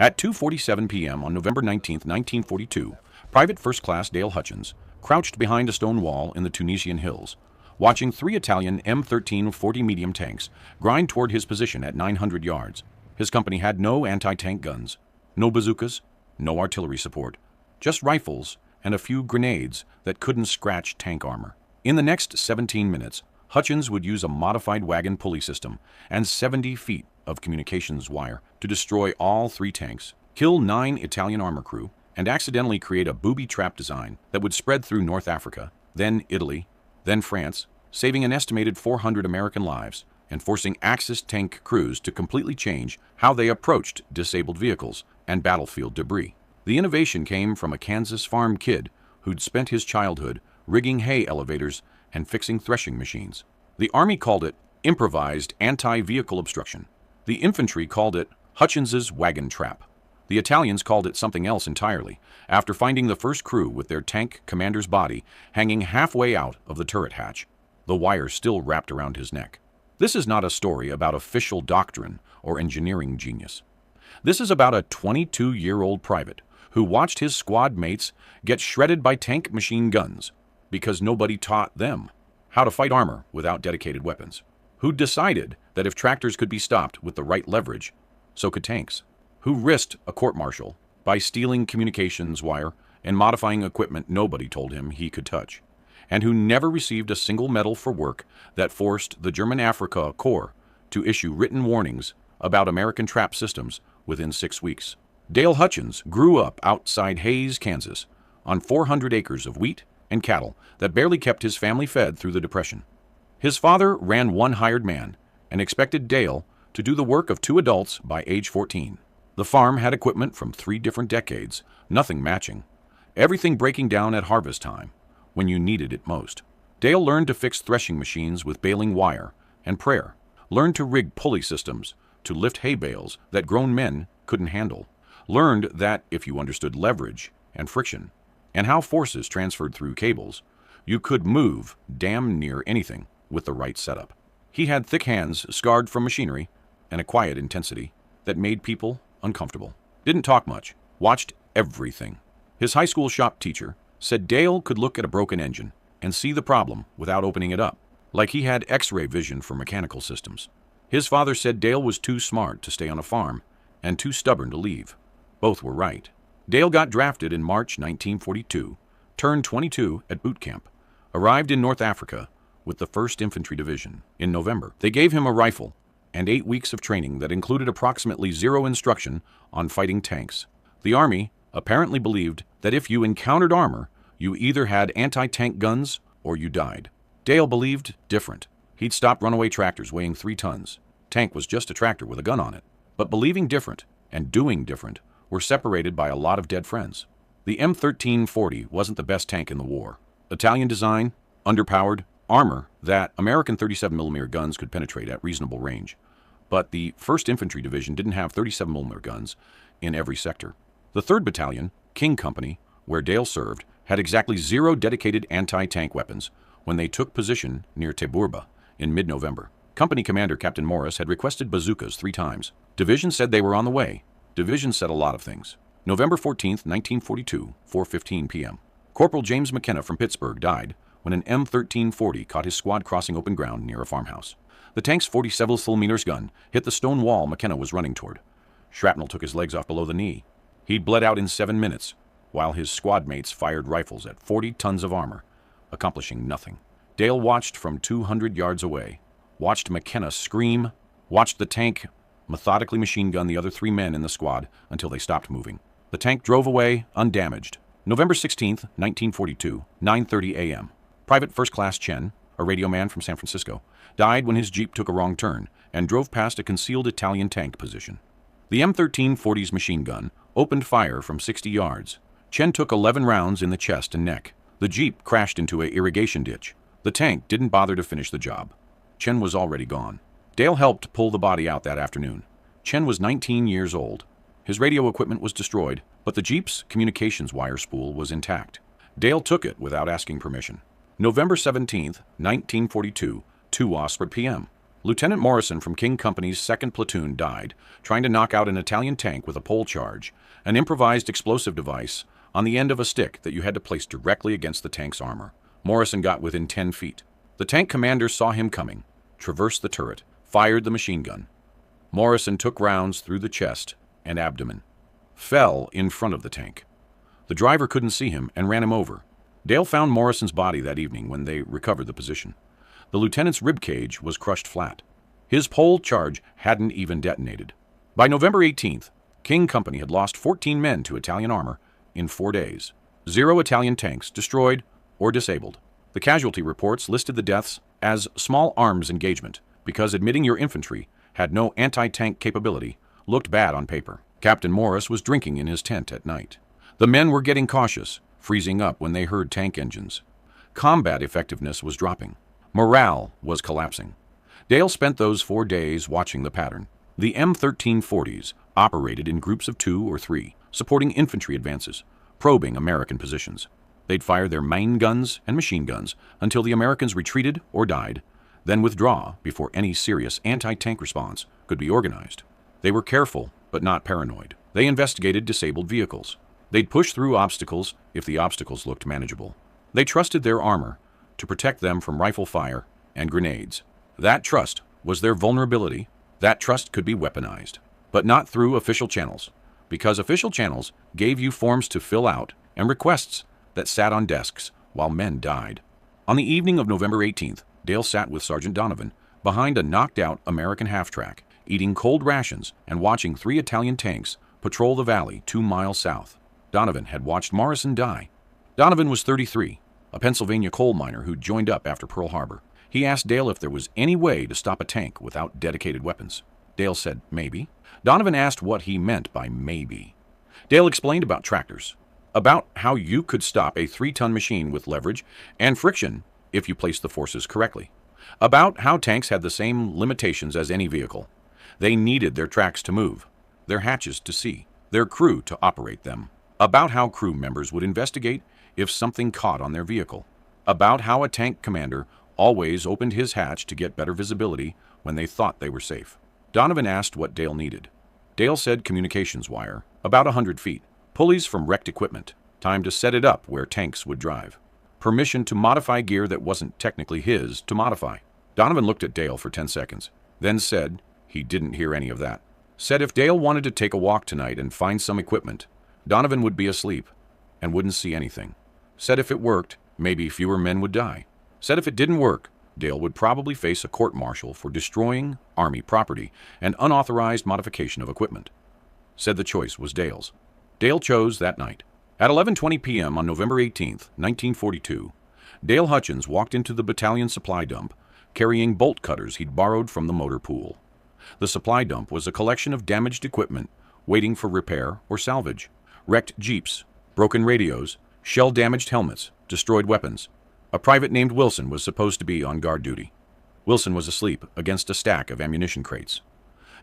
At 2:47 p.m. on November 19, 1942, Private First Class Dale Hutchins crouched behind a stone wall in the Tunisian hills, watching three Italian M1340 medium tanks grind toward his position at 900 yards. His company had no anti-tank guns, no bazookas, no artillery support, just rifles and a few grenades that couldn't scratch tank armor. In the next 17 minutes, Hutchins would use a modified wagon pulley system and 70 feet of communications wire to destroy all three tanks, kill 9 Italian armor crew, and accidentally create a booby trap design that would spread through North Africa, then Italy, then France, saving an estimated 400 American lives and forcing Axis tank crews to completely change how they approached disabled vehicles and battlefield debris. The innovation came from a Kansas farm kid who'd spent his childhood rigging hay elevators and fixing threshing machines. The Army called it improvised anti-vehicle obstruction. The infantry called it Hutchins's wagon trap. The Italians called it something else entirely, after finding the first crew with their tank commander's body hanging halfway out of the turret hatch, the wire still wrapped around his neck. This is not a story about official doctrine or engineering genius. This is about a 22-year-old private who watched his squad mates get shredded by tank machine guns because nobody taught them how to fight armor without dedicated weapons, who decided that if tractors could be stopped with the right leverage, so could tanks, who risked a court-martial by stealing communications wire and modifying equipment nobody told him he could touch, and who never received a single medal for work that forced the German Afrika Korps to issue written warnings about American trap systems within 6 weeks. Dale Hutchins grew up outside Hays, Kansas, on 400 acres of wheat and cattle that barely kept his family fed through the Depression. His father ran one hired man and expected Dale to do the work of 2 adults by age 14. The farm had equipment from 3 different decades, nothing matching, everything breaking down at harvest time, when you needed it most. Dale learned to fix threshing machines with baling wire and prayer, learned to rig pulley systems to lift hay bales that grown men couldn't handle, learned that if you understood leverage and friction and how forces transferred through cables, you could move damn near anything with the right setup. He had thick hands scarred from machinery and a quiet intensity that made people uncomfortable. Didn't talk much, watched everything. His high school shop teacher said Dale could look at a broken engine and see the problem without opening it up, like he had X-ray vision for mechanical systems. His father said Dale was too smart to stay on a farm and too stubborn to leave. Both were right. Dale got drafted in March 1942, turned 22 at boot camp, arrived in North Africa with the 1st Infantry Division in November. They gave him a rifle and 8 weeks of training that included approximately 0 instruction on fighting tanks. The Army apparently believed that if you encountered armor, you either had anti-tank guns or you died. Dale believed different. He'd stopped runaway tractors weighing 3 tons. Tank was just a tractor with a gun on it. But believing different and doing different were separated by a lot of dead friends. The M1340 wasn't the best tank in the war. Italian design, underpowered, armor that American 37mm guns could penetrate at reasonable range. But the 1st Infantry Division didn't have 37mm guns in every sector. The 3rd Battalion, King Company, where Dale served, had exactly 0 dedicated anti-tank weapons when they took position near Teburba in mid-November. Company Commander Captain Morris had requested bazookas 3 times. Division said they were on the way. Division said a lot of things. November 14, 1942, 4:15 p.m. Corporal James McKenna from Pittsburgh died when an M1340 caught his squad crossing open ground near a farmhouse. The tank's 47mm gun hit the stone wall McKenna was running toward. Shrapnel took his legs off below the knee. He'd bled out in 7 minutes, while his squad mates fired rifles at 40 tons of armor, accomplishing nothing. Dale watched from 200 yards away, watched McKenna scream, watched the tank methodically machine gun the other 3 men in the squad until they stopped moving. The tank drove away undamaged. November 16, 1942, 9:30 a.m. Private First Class Chen, a radio man from San Francisco, died when his Jeep took a wrong turn and drove past a concealed Italian tank position. The M1340's machine gun opened fire from 60 yards. Chen took 11 rounds in the chest and neck. The Jeep crashed into an irrigation ditch. The tank didn't bother to finish the job. Chen was already gone. Dale helped pull the body out that afternoon. Chen was 19 years old. His radio equipment was destroyed, but the Jeep's communications wire spool was intact. Dale took it without asking permission. November 17, 1942, 2 p.m. Lieutenant Morrison from King Company's 2nd Platoon died trying to knock out an Italian tank with a pole charge, an improvised explosive device on the end of a stick that you had to place directly against the tank's armor. Morrison got within 10 feet. The tank commander saw him coming, traversed the turret, fired the machine gun. Morrison took rounds through the chest and abdomen, fell in front of the tank. The driver couldn't see him and ran him over. Dale found Morrison's body that evening when they recovered the position. The lieutenant's rib cage was crushed flat. His pole charge hadn't even detonated. By November 18th, King Company had lost 14 men to Italian armor in 4 days. 0 Italian tanks destroyed or disabled. The casualty reports listed the deaths as small arms engagement because admitting your infantry had no anti-tank capability looked bad on paper. Captain Morris was drinking in his tent at night. The men were getting cautious, freezing up when they heard tank engines. Combat effectiveness was dropping. Morale was collapsing. Dale spent those 4 days watching the pattern. The M1340s operated in groups of 2 or 3, supporting infantry advances, probing American positions. They'd fire their main guns and machine guns until the Americans retreated or died, then withdraw before any serious anti-tank response could be organized. They were careful, but not paranoid. They investigated disabled vehicles. They'd push through obstacles if the obstacles looked manageable. They trusted their armor to protect them from rifle fire and grenades. That trust was their vulnerability. That trust could be weaponized, but not through official channels, because official channels gave you forms to fill out and requests that sat on desks while men died. On the evening of November 18th, Dale sat with Sergeant Donovan behind a knocked-out American half-track, eating cold rations and watching 3 Italian tanks patrol the valley 2 miles south. Donovan had watched Morrison die. Donovan was 33, a Pennsylvania coal miner who joined up after Pearl Harbor. He asked Dale if there was any way to stop a tank without dedicated weapons. Dale said, maybe. Donovan asked what he meant by maybe. Dale explained about tractors, about how you could stop a 3-ton machine with leverage and friction if you placed the forces correctly, about how tanks had the same limitations as any vehicle. They needed their tracks to move, their hatches to see, their crew to operate them, about how crew members would investigate if something caught on their vehicle, about how a tank commander always opened his hatch to get better visibility when they thought they were safe. Donovan asked what Dale needed. Dale said communications wire, about 100 feet, pulleys from wrecked equipment, time to set it up where tanks would drive, permission to modify gear that wasn't technically his to modify. Donovan looked at Dale for 10 seconds, then said he didn't hear any of that. Said if Dale wanted to take a walk tonight and find some equipment, Donovan would be asleep and wouldn't see anything. Said if it worked, maybe fewer men would die. Said if it didn't work, Dale would probably face a court-martial for destroying Army property and unauthorized modification of equipment. Said the choice was Dale's. Dale chose that night. At 11:20 p.m. on November 18th, 1942, Dale Hutchins walked into the battalion supply dump carrying bolt cutters he'd borrowed from the motor pool. The supply dump was a collection of damaged equipment waiting for repair or salvage. Wrecked jeeps, broken radios, shell-damaged helmets, destroyed weapons. A private named Wilson was supposed to be on guard duty. Wilson was asleep against a stack of ammunition crates.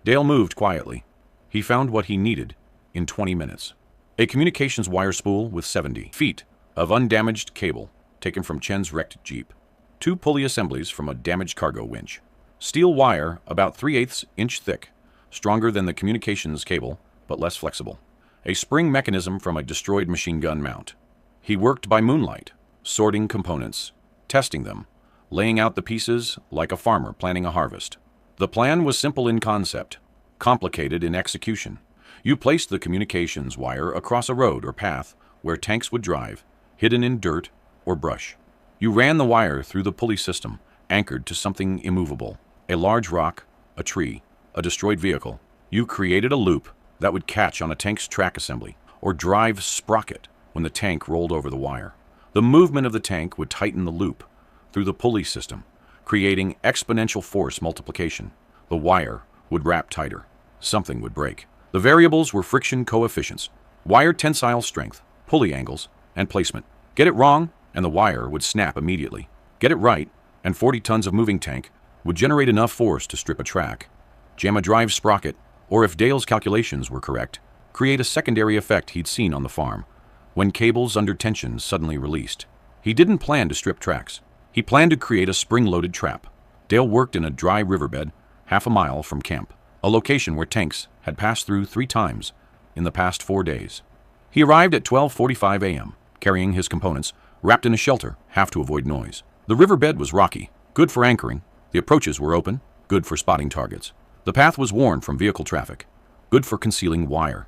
Dale moved quietly. He found what he needed in 20 minutes. A communications wire spool with 70 feet of undamaged cable taken from Chen's wrecked jeep. 2 pulley assemblies from a damaged cargo winch. Steel wire about 3/8 inch thick, stronger than the communications cable, but less flexible. A spring mechanism from a destroyed machine gun mount. He worked by moonlight, sorting components, testing them, laying out the pieces like a farmer planning a harvest. The plan was simple in concept, complicated in execution. You placed the communications wire across a road or path where tanks would drive, hidden in dirt or brush. You ran the wire through the pulley system, anchored to something immovable, a large rock, a tree, a destroyed vehicle. You created a loop that would catch on a tank's track assembly or drive sprocket when the tank rolled over the wire. The movement of the tank would tighten the loop through the pulley system, creating exponential force multiplication. The wire would wrap tighter. Something would break. The variables were friction coefficients, wire tensile strength, pulley angles, and placement. Get it wrong, and the wire would snap immediately. Get it right, and 40 tons of moving tank would generate enough force to strip a track, jam a drive sprocket, or if Dale's calculations were correct, create a secondary effect he'd seen on the farm, when cables under tension suddenly released. He didn't plan to strip tracks. He planned to create a spring-loaded trap. Dale worked in a dry riverbed half a mile from camp, a location where tanks had passed through 3 times in the past 4 days. He arrived at 12:45 a.m., carrying his components, wrapped in a shelter, half to avoid noise. The riverbed was rocky, good for anchoring. The approaches were open, good for spotting targets. The path was worn from vehicle traffic, good for concealing wire.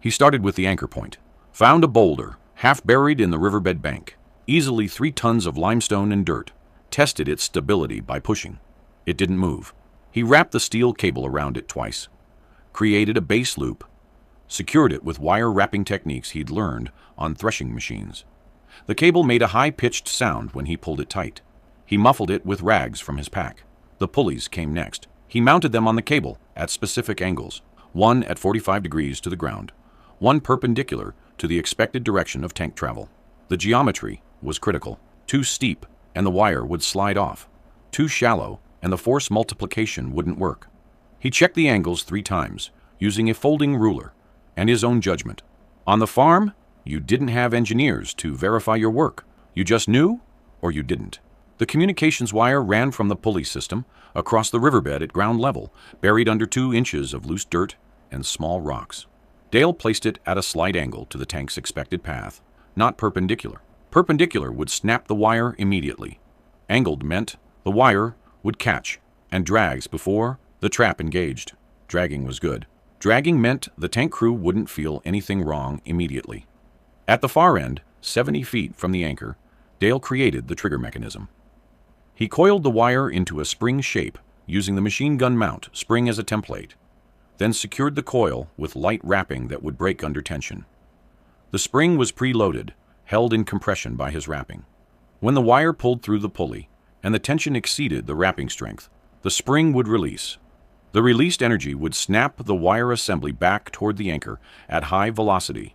He started with the anchor point, found a boulder, half buried in the riverbed bank, easily 3 tons of limestone and dirt, tested its stability by pushing. It didn't move. He wrapped the steel cable around it twice, created a base loop, secured it with wire wrapping techniques he'd learned on threshing machines. The cable made a high-pitched sound when he pulled it tight. He muffled it with rags from his pack. The pulleys came next. He mounted them on the cable at specific angles, one at 45 degrees to the ground, one perpendicular to the expected direction of tank travel. The geometry was critical. Too steep, and the wire would slide off. Too shallow, and the force multiplication wouldn't work. He checked the angles 3 times, using a folding ruler and his own judgment. On the farm, you didn't have engineers to verify your work. You just knew, or you didn't. The communications wire ran from the pulley system across the riverbed at ground level, buried under 2 inches of loose dirt and small rocks. Dale placed it at a slight angle to the tank's expected path, not perpendicular. Perpendicular would snap the wire immediately. Angled meant the wire would catch and drags before the trap engaged. Dragging was good. Dragging meant the tank crew wouldn't feel anything wrong immediately. At the far end, 70 feet from the anchor, Dale created the trigger mechanism. He coiled the wire into a spring shape using the machine gun mount spring as a template, then secured the coil with light wrapping that would break under tension. The spring was preloaded, held in compression by his wrapping. When the wire pulled through the pulley and the tension exceeded the wrapping strength, the spring would release. The released energy would snap the wire assembly back toward the anchor at high velocity.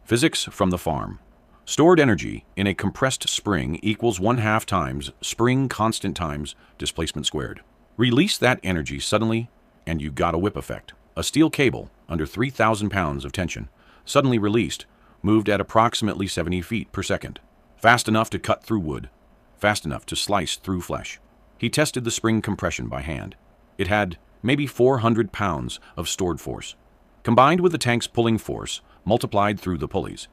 Physics from the farm. Stored energy in a compressed spring equals 1/2 times spring constant times displacement squared. Release that energy suddenly, and you got a whip effect. A steel cable, under 3,000 pounds of tension, suddenly released, moved at approximately 70 feet per second. Fast enough to cut through wood, fast enough to slice through flesh. He tested the spring compression by hand. It had maybe 400 pounds of stored force. Combined with the tank's pulling force, multiplied through the pulleys,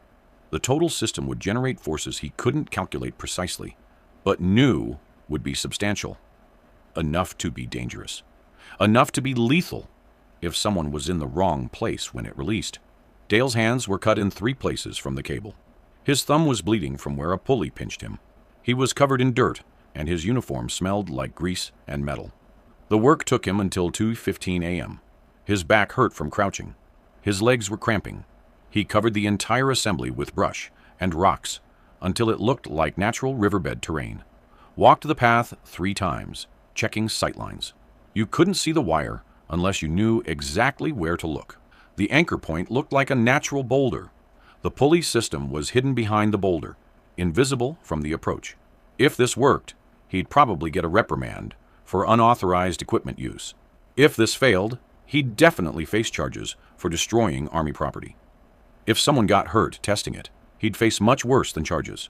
the total system would generate forces he couldn't calculate precisely, but knew would be substantial. Enough to be dangerous. Enough to be lethal if someone was in the wrong place when it released. Dale's hands were cut in 3 places from the cable. His thumb was bleeding from where a pulley pinched him. He was covered in dirt, and his uniform smelled like grease and metal. The work took him until 2:15 a.m. His back hurt from crouching. His legs were cramping. He covered the entire assembly with brush and rocks until it looked like natural riverbed terrain. Walked the path 3 times, checking sightlines. You couldn't see the wire unless you knew exactly where to look. The anchor point looked like a natural boulder. The pulley system was hidden behind the boulder, invisible from the approach. If this worked, he'd probably get a reprimand for unauthorized equipment use. If this failed, he'd definitely face charges for destroying Army property. If someone got hurt testing it, he'd face much worse than charges.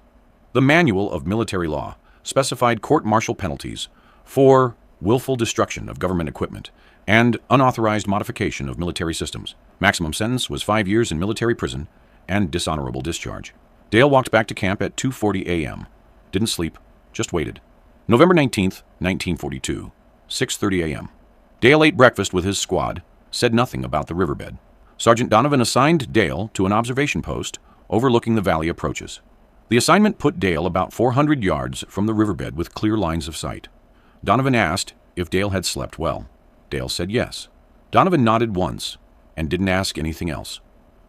The Manual of Military Law specified court-martial penalties for willful destruction of government equipment and unauthorized modification of military systems. Maximum sentence was 5 years in military prison and dishonorable discharge. Dale walked back to camp at 2:40 a.m. Didn't sleep, just waited. November 19th, 1942, 6:30 a.m. Dale ate breakfast with his squad, said nothing about the riverbed. Sergeant Donovan assigned Dale to an observation post overlooking the valley approaches. The assignment put Dale about 400 yards from the riverbed with clear lines of sight. Donovan asked if Dale had slept well. Dale said yes. Donovan nodded once and didn't ask anything else.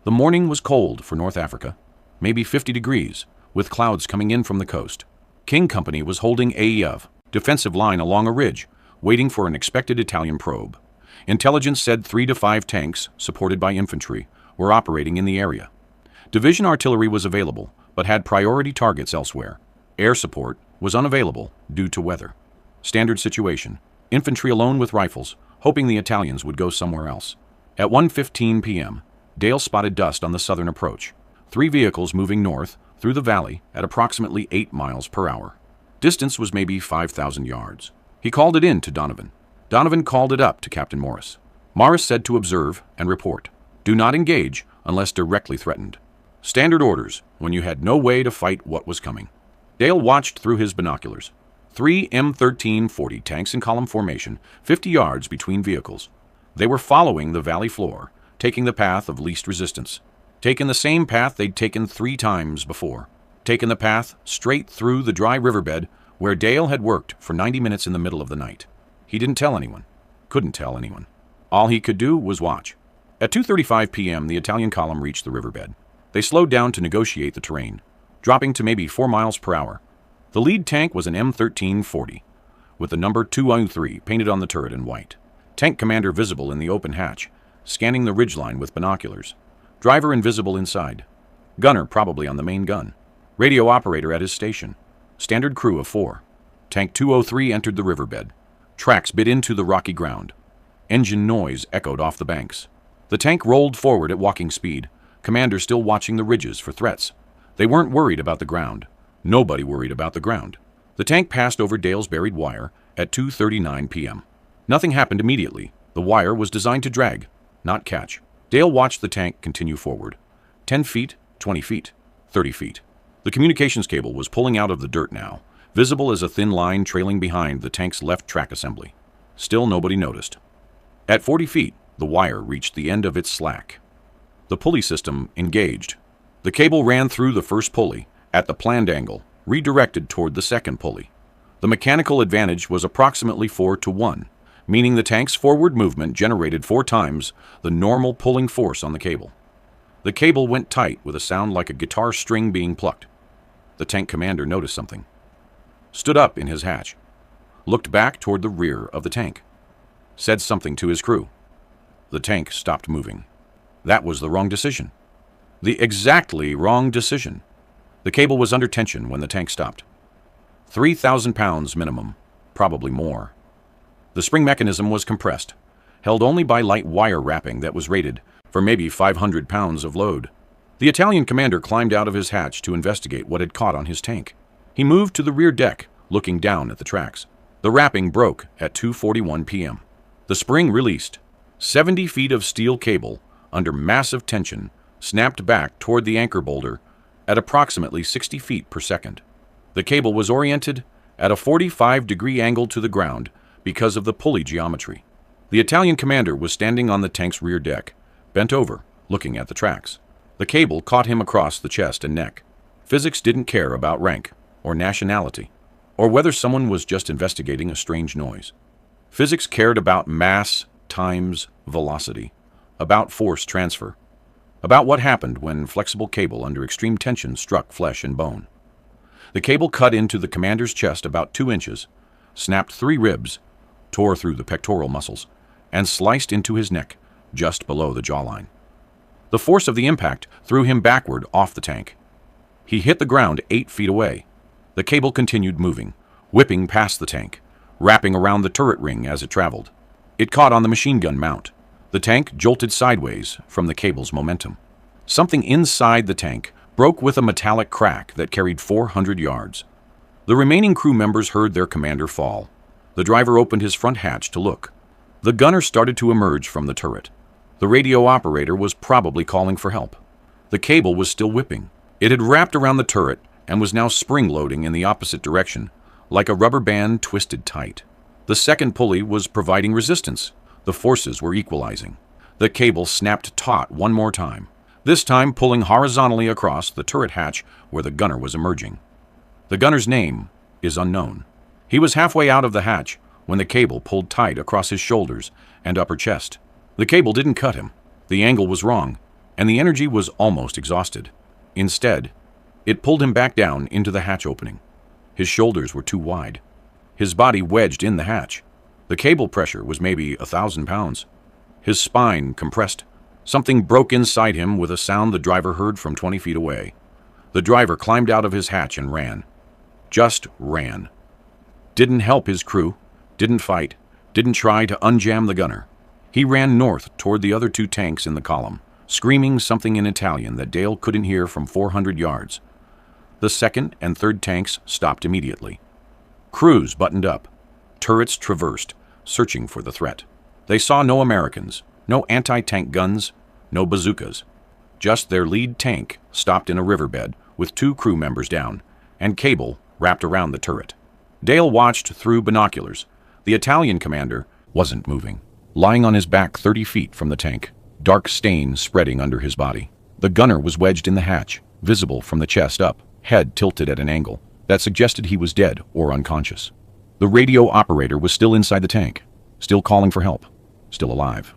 The morning was cold for North Africa, maybe 50 degrees, with clouds coming in from the coast. King Company was holding AEF, defensive line along a ridge, waiting for an expected Italian probe. Intelligence said 3 to 5 tanks, supported by infantry, were operating in the area. Division artillery was available, but had priority targets elsewhere. Air support was unavailable due to weather. Standard situation: infantry alone with rifles, hoping the Italians would go somewhere else. At 1:15 p.m., Dale spotted dust on the southern approach. 3 vehicles moving north through the valley at approximately 8 miles per hour. Distance was maybe 5,000 yards. He called it in to Donovan. Donovan called it up to Captain Morris. Morris said to observe and report. Do not engage unless directly threatened. Standard orders when you had no way to fight what was coming. Dale watched through his binoculars. 3 M1340 tanks in column formation, 50 yards between vehicles. They were following the valley floor, taking the path of least resistance. Taken the same path they'd taken 3 times before. Taken the path straight through the dry riverbed where Dale had worked for 90 minutes in the middle of the night. He didn't tell anyone. Couldn't tell anyone. All he could do was watch. At 2:35 p.m., the Italian column reached the riverbed. They slowed down to negotiate the terrain, dropping to maybe 4 miles per hour. The lead tank was an M1340, with the number 203 painted on the turret in white. Tank commander visible in the open hatch, scanning the ridgeline with binoculars. Driver invisible inside. Gunner probably on the main gun. Radio operator at his station. Standard crew of 4. Tank 203 entered the riverbed. Tracks bit into the rocky ground. Engine noise echoed off the banks. The tank rolled forward at walking speed, commander still watching the ridges for threats. They weren't worried about the ground. Nobody worried about the ground. The tank passed over Dale's buried wire at 2:39 p.m. Nothing happened immediately. The wire was designed to drag, not catch. Dale watched the tank continue forward. 10 feet, 20 feet, 30 feet. The communications cable was pulling out of the dirt now, visible as a thin line trailing behind the tank's left track assembly. Still nobody noticed. At 40 feet, the wire reached the end of its slack. The pulley system engaged. The cable ran through the first pulley, at the planned angle, redirected toward the second pulley. The mechanical advantage was approximately 4-to-1, meaning the tank's forward movement generated 4 times the normal pulling force on the cable. The cable went tight with a sound like a guitar string being plucked. The tank commander noticed something. Stood up in his hatch. Looked back toward the rear of the tank. Said something to his crew. The tank stopped moving. That was the wrong decision. The exactly wrong decision. The cable was under tension when the tank stopped. 3,000 pounds minimum, probably more. The spring mechanism was compressed, held only by light wire wrapping that was rated for maybe 500 pounds of load. The Italian commander climbed out of his hatch to investigate what had caught on his tank. He moved to the rear deck, looking down at the tracks. The wrapping broke at 2:41 p.m. The spring released. 70 feet of steel cable, under massive tension, snapped back toward the anchor boulder at approximately 60 feet per second. The cable was oriented at a 45-degree angle to the ground because of the pulley geometry. The Italian commander was standing on the tank's rear deck, bent over, looking at the tracks. The cable caught him across the chest and neck. Physics didn't care about rank, or nationality, or whether someone was just investigating a strange noise. Physics cared about mass times velocity, about force transfer, about what happened when flexible cable under extreme tension struck flesh and bone. The cable cut into the commander's chest about 2 inches, snapped 3 ribs, tore through the pectoral muscles, and sliced into his neck, just below the jawline. The force of the impact threw him backward off the tank. He hit the ground 8 feet away. The cable continued moving, whipping past the tank, wrapping around the turret ring as it traveled. It caught on the machine gun mount. The tank jolted sideways from the cable's momentum. Something inside the tank broke with a metallic crack that carried 400 yards. The remaining crew members heard their commander fall. The driver opened his front hatch to look. The gunner started to emerge from the turret. The radio operator was probably calling for help. The cable was still whipping. It had wrapped around the turret and was now spring-loading in the opposite direction, like a rubber band twisted tight. The second pulley was providing resistance. The forces were equalizing. The cable snapped taut one more time, this time pulling horizontally across the turret hatch where the gunner was emerging. The gunner's name is unknown. He was halfway out of the hatch when the cable pulled tight across his shoulders and upper chest. The cable didn't cut him. The angle was wrong, and the energy was almost exhausted. Instead, it pulled him back down into the hatch opening. His shoulders were too wide. His body wedged in the hatch. The cable pressure was maybe 1,000 pounds. His spine compressed. Something broke inside him with a sound the driver heard from 20 feet away. The driver climbed out of his hatch and ran. Just ran. Didn't help his crew, didn't fight, didn't try to unjam the gunner. He ran north toward the other 2 tanks in the column, screaming something in Italian that Dale couldn't hear from 400 yards. The second and third tanks stopped immediately. Crews buttoned up. turrets traversed, searching for the threat. They saw no Americans, no anti-tank guns, no bazookas. Just their lead tank stopped in a riverbed with 2 crew members down, and cable wrapped around the turret. Dale watched through binoculars. The Italian commander wasn't moving, lying on his back 30 feet from the tank, dark stain spreading under his body. The gunner was wedged in the hatch, visible from the chest up, head tilted at an angle that suggested he was dead or unconscious. The radio operator was still inside the tank, still calling for help, still alive.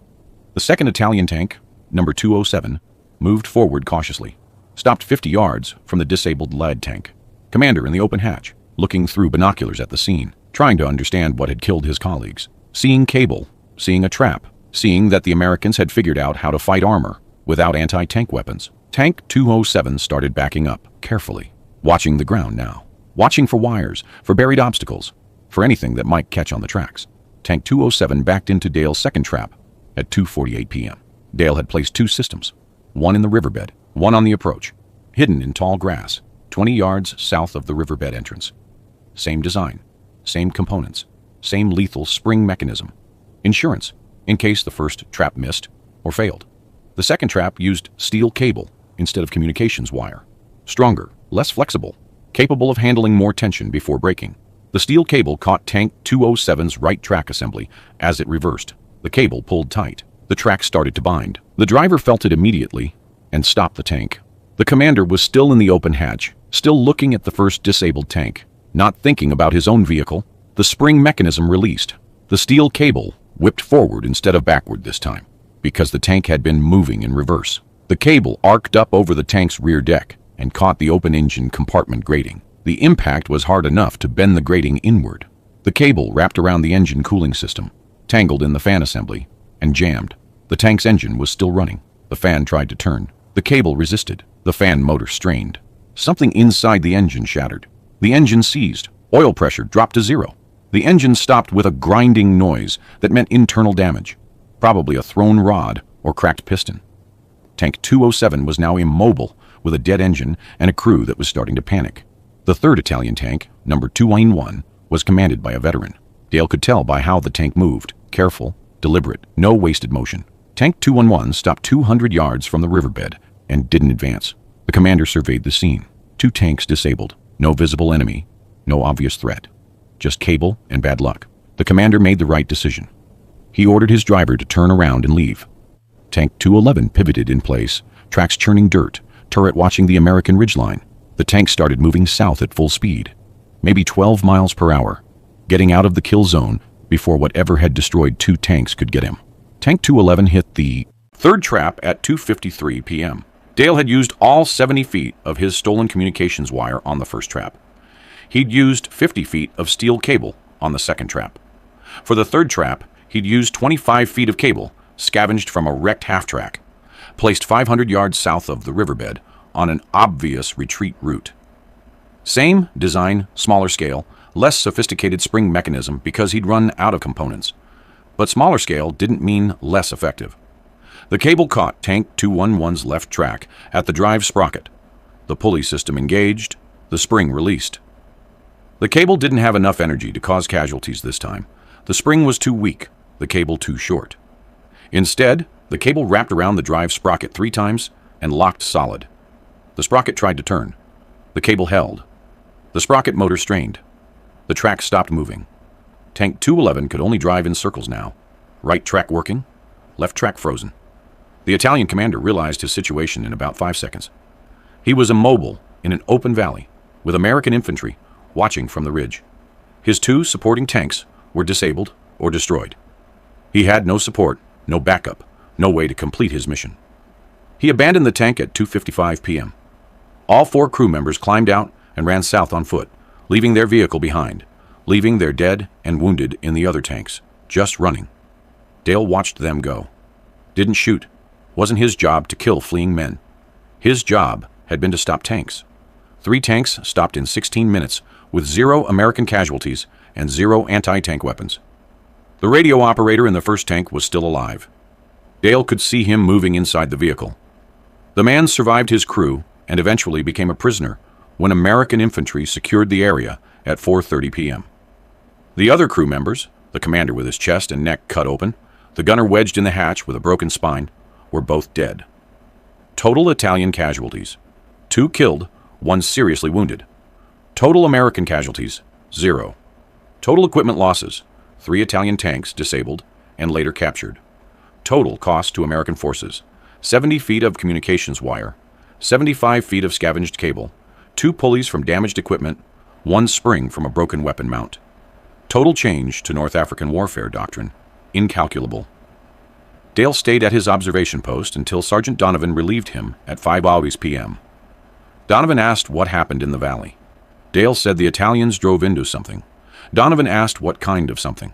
The second Italian tank, number 207, moved forward cautiously, stopped 50 yards from the disabled lead tank. Commander in the open hatch, looking through binoculars at the scene, trying to understand what had killed his colleagues. Seeing cable, seeing a trap, seeing that the Americans had figured out how to fight armor without anti-tank weapons. Tank 207 started backing up, carefully, watching the ground now, watching for wires, for buried obstacles, for anything that might catch on the tracks. Tank 207 backed into Dale's second trap at 2:48 p.m. Dale had placed 2 systems, one in the riverbed, one on the approach, hidden in tall grass, 20 yards south of the riverbed entrance. Same design, same components, same lethal spring mechanism. Insurance, in case the first trap missed or failed. The second trap used steel cable instead of communications wire. Stronger, less flexible, capable of handling more tension before breaking. The steel cable caught Tank 207's right track assembly as it reversed. The cable pulled tight. The track started to bind. The driver felt it immediately and stopped the tank. The commander was still in the open hatch, still looking at the first disabled tank, not thinking about his own vehicle. The spring mechanism released. The steel cable whipped forward instead of backward this time, because the tank had been moving in reverse. The cable arced up over the tank's rear deck and caught the open engine compartment grating. The impact was hard enough to bend the grating inward. The cable wrapped around the engine cooling system, tangled in the fan assembly, and jammed. The tank's engine was still running. The fan tried to turn. The cable resisted. The fan motor strained. Something inside the engine shattered. The engine seized. Oil pressure dropped to 0. The engine stopped with a grinding noise that meant internal damage, probably a thrown rod or cracked piston. Tank 207 was now immobile, with a dead engine and a crew that was starting to panic. The third Italian tank, number 211, was commanded by a veteran. Dale could tell by how the tank moved, careful, deliberate, no wasted motion. Tank 211 stopped 200 yards from the riverbed and didn't advance. The commander surveyed the scene. 2 tanks disabled, no visible enemy, no obvious threat, just cable and bad luck. The commander made the right decision. He ordered his driver to turn around and leave. Tank 211 pivoted in place, tracks churning dirt, turret watching the American ridgeline. The tank started moving south at full speed, maybe 12 miles per hour, getting out of the kill zone before whatever had destroyed 2 tanks could get him. Tank 211 hit the third trap at 2:53 p.m. Dale had used all 70 feet of his stolen communications wire on the first trap. He'd used 50 feet of steel cable on the second trap. For the third trap, he'd used 25 feet of cable scavenged from a wrecked half-track, placed 500 yards south of the riverbed on an obvious retreat route. Same design, smaller scale, less sophisticated spring mechanism because he'd run out of components. But smaller scale didn't mean less effective. The cable caught Tank 211's left track at the drive sprocket. The pulley system engaged, the spring released. The cable didn't have enough energy to cause casualties this time. The spring was too weak, the cable too short. Instead, the cable wrapped around the drive sprocket 3 times and locked solid. The sprocket tried to turn. The cable held. The sprocket motor strained. The track stopped moving. Tank 211 could only drive in circles now. Right track working, left track frozen. The Italian commander realized his situation in about 5 seconds. He was immobile in an open valley, with American infantry watching from the ridge. His 2 supporting tanks were disabled or destroyed. He had no support, no backup, no way to complete his mission. He abandoned the tank at 2:55 p.m. All 4 crew members climbed out and ran south on foot, leaving their vehicle behind, leaving their dead and wounded in the other tanks, just running. Dale watched them go. Didn't shoot. Wasn't his job to kill fleeing men. His job had been to stop tanks. 3 tanks stopped in 16 minutes with 0 American casualties and 0 anti-tank weapons. The radio operator in the first tank was still alive. Dale could see him moving inside the vehicle. The man survived his crew and eventually became a prisoner when American infantry secured the area at 4:30 p.m. The other crew members, the commander with his chest and neck cut open, the gunner wedged in the hatch with a broken spine, were both dead. Total Italian casualties: 2 killed, 1 seriously wounded. Total American casualties: 0. Total equipment losses: 3 Italian tanks disabled and later captured. Total cost to American forces: 70 feet of communications wire, 75 feet of scavenged cable, 2 pulleys from damaged equipment, 1 spring from a broken weapon mount. Total change to North African warfare doctrine: incalculable. Dale stayed at his observation post until Sergeant Donovan relieved him at 5 p.m. Donovan asked what happened in the valley. Dale said the Italians drove into something. Donovan asked what kind of something.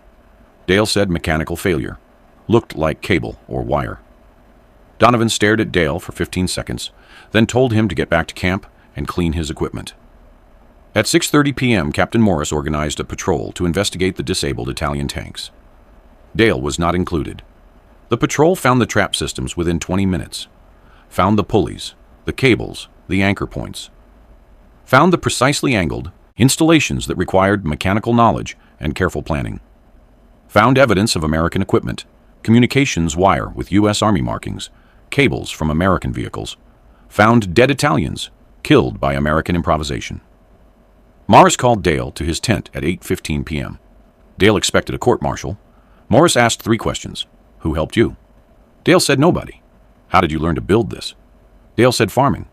Dale said mechanical failure. Looked like cable or wire. Donovan stared at Dale for 15 seconds, then told him to get back to camp and clean his equipment. At 6:30 p.m., Captain Morris organized a patrol to investigate the disabled Italian tanks. Dale was not included. The patrol found the trap systems within 20 minutes. Found the pulleys, the cables, the anchor points. Found the precisely angled installations that required mechanical knowledge and careful planning. Found evidence of American equipment, communications wire with U.S. Army markings, cables from American vehicles. Found dead Italians, killed by American improvisation. Morris called Dale to his tent at 8:15 p.m. Dale expected a court-martial. Morris asked 3 questions. Who helped you? Dale said nobody. How did you learn to build this? Dale said farming.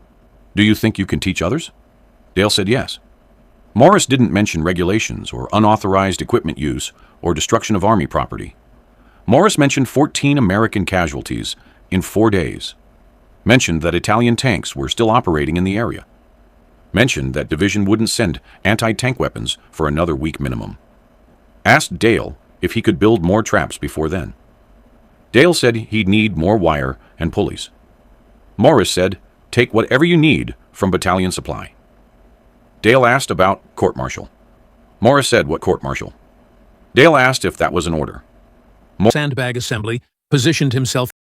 Do you think you can teach others? Dale said yes. Morris didn't mention regulations or unauthorized equipment use or destruction of Army property. Morris mentioned 14 American casualties in 4 days. Mentioned that Italian tanks were still operating in the area. Mentioned that Division wouldn't send anti-tank weapons for another week minimum. Asked Dale if he could build more traps before then. Dale said he'd need more wire and pulleys. Morris said, take whatever you need from battalion supply. Dale asked about court-martial. Morris said, what court-martial? Dale asked if that was an order. Sandbag assembly positioned himself